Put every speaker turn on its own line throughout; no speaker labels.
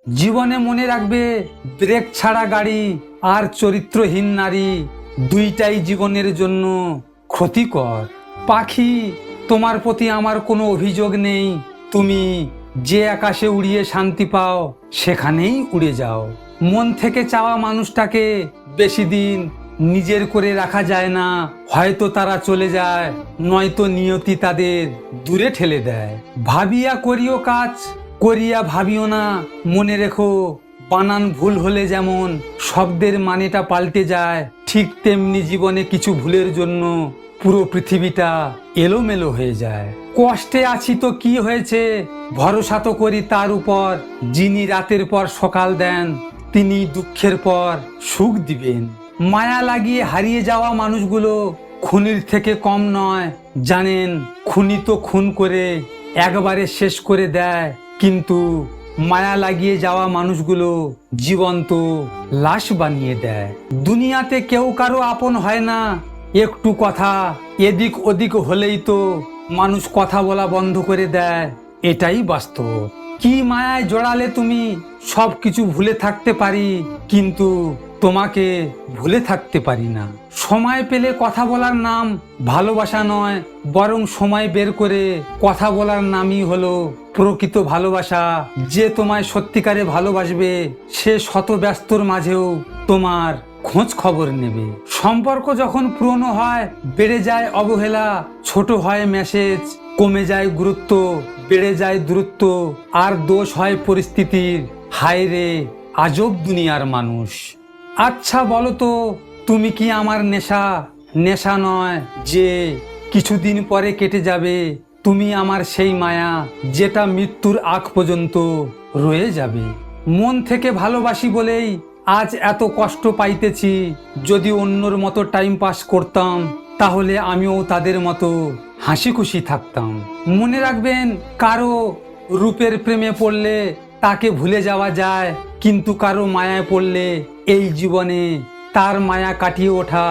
জীবনে মনে রাখবে, ব্রেক ছাড়া গাড়ি আর চরিত্রহীন নারী দুইটাই জীবনের জন্য ক্ষতিকর। পাখি, তোমার প্রতি আমার কোনো অভিযোগ নেই। তুমি যে আকাশে উড়িয়ে শান্তি পাও সেখানেই উড়ে যাও। মন থেকে চাওয়া মানুষটাকে বেশি দিন নিজের করে রাখা যায় না। হয়তো তারা চলে যায়, নয়তো নিয়তি তাদের দূরে ঠেলে দেয়। ভাবিয়া করিও কাজ, করিয়া ভাবিও না। মনে রেখো, বানান ভুল হলে যেমন শব্দের মানেটা পাল্টে যায়, ঠিক তেমনি জীবনে কিছু ভুলের জন্য পুরো পৃথিবীটা এলোমেলো হয়ে যায়। কষ্টে আছি তো কি হয়েছে, ভরসা তো করি তার উপর, যিনি রাতের পর সকাল দেন তিনি দুঃখের পর সুখ দিবেন। মায়া লাগিয়ে হারিয়ে যাওয়া মানুষগুলো খুনির থেকে কম নয়। জানেন, খুনি তো খুন করে একবারে শেষ করে দেয়, কিন্তু মায়া লাগিয়ে যাওয়া মানুষগুলো জীবন্ত লাশ বানিয়ে দেয়। দুনিয়াতে কেউ কারো আপন হয় না। একটু কথা এদিক ওদিক হলেই তো মানুষ কথা বলা বন্ধ করে দেয়। এটাই বাস্তব। কি মায়ায় জড়ালে তুমি? সব কিছু ভুলে থাকতে পারি, কিন্তু তোমাকে ভুলে থাকতে পারি না। সময় পেলে কথা বলার নাম ভালোবাসা নয়, বরং সময় বের করে কথা বলার নামই হলো প্রকৃত ভালোবাসা। যে তোমায় সত্যিকারে ভালোবাসবে সে শত ব্যস্তর মাঝেও তোমার খোঁজ খবর নেবে। সম্পর্ক যখন পুরনো হয় বেড়ে যায় অবহেলা, ছোট হয় মেসেজ, কমে যায় গুরুত্ব, বেড়ে যায় দূরত্ব, আর দোষ হয় পরিস্থিতির। হায় রে আজব দুনিয়ার মানুষ। আচ্ছা বলো তো, তুমি কি আমার নেশা? নেশা নয় যে কিছুদিন পরে কেটে যাবে। তুমি আমার সেই মায়া, যেটা মৃত্যুর আগ পর্যন্ত রয়ে যাবে। মন থেকে ভালোবাসি বলেই আজ এত কষ্ট পাইতেছি। যদি অন্যর মতো টাইম পাস করতাম তাহলে আমিও তাদের মতো হাসি খুশি থাকতাম। মনে রাখবেন, কারো রূপের প্রেমে পড়লে তাকে ভুলে যাওয়া যায়, কিন্তু কারো মায়ায় পড়লে এই জীবনে তার মায়া কাটিয়ে ওঠা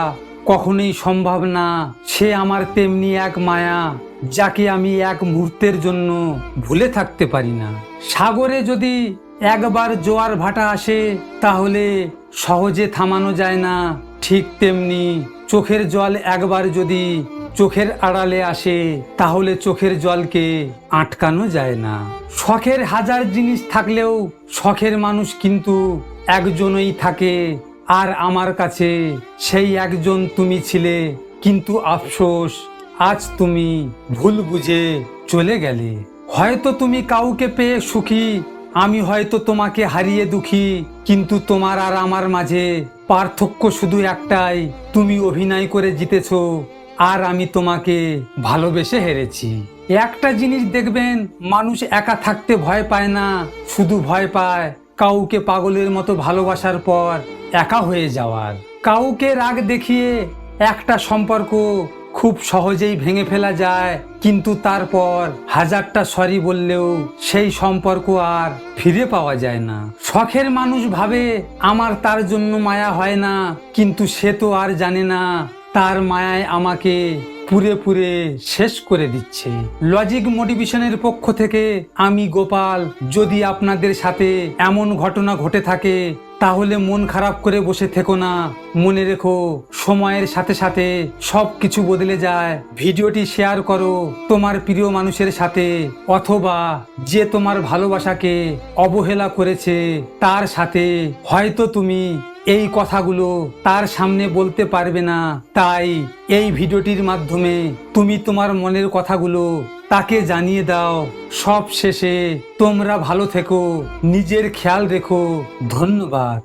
কখনোই সম্ভব না। সে আমার তেমনি এক মায়া, যাকে আমি এক মুহূর্তের জন্য ভুলে থাকতে পারি না। সাগরে যদি একবার জোয়ার ভাটা আসে তাহলে সহজে থামানো যায় না, ঠিক তেমনি চোখের জল একবার যদি চোখের আড়ালে আসে তাহলে চোখের জলকে আটকানো যায় না। শখের হাজার জিনিস থাকলেও শখের মানুষ কিন্তু একজনই থাকে, আর আমার কাছে সেই একজন তুমি ছিলে। কিন্তু আফসোস, আজ তুমি ভুল বুঝে চলে গেলে। হয়তো তুমি কাউকে পেয়ে সুখী, আমি হয়তো তোমাকে হারিয়ে দুঃখী, কিন্তু তোমার আর আমার মাঝে পার্থক্য শুধু একটাই, তুমি অভিনয় করে জিতেছো আর আমি তোমাকে ভালোবেসে হেরেছি। একটা জিনিস দেখবেন, মানুষ একা থাকতে ভয় পায় না, শুধু ভয় পায় কাউকে পাগলের মতো ভালোবাসার পর একা হয়ে যাওয়ার। কাউকে রাগ দেখিয়ে একটা সম্পর্ক খুব সহজেই ভেঙে ফেলা যায়, কিন্তু তারপর হাজারটা সরি বললেও সেই সম্পর্ক আর ফিরে পাওয়া যায় না। শখের মানুষ ভাবে আমার তার জন্য মায়া হয় না, কিন্তু সে তো আর জানে না তার মায়ায় আমাকে পুরে পুরে শেষ করে দিচ্ছে। লজিক মোটিভেশনের পক্ষ থেকে আমি গোপাল। যদি আপনাদের সাথে এমন ঘটনা ঘটে থাকে তাহলে মন খারাপ করে বসে থেকো না। মনে রেখো, সময়ের সাথে সাথে সব কিছু বদলে যায়। ভিডিওটি শেয়ার করো তোমার প্রিয় মানুষের সাথে, অথবা যে তোমার ভালোবাসাকে অবহেলা করেছে তার সাথে। হয়তো তুমি এই কথাগুলো তার সামনে বলতে পারবে না, তাই এই ভিডিওটির মাধ্যমে তুমি তোমার মনের কথাগুলো তাকে জানিয়ে দাও। সব শেষে তোমরা ভালো থেকো, নিজের খেয়াল রেখো। ধন্যবাদ।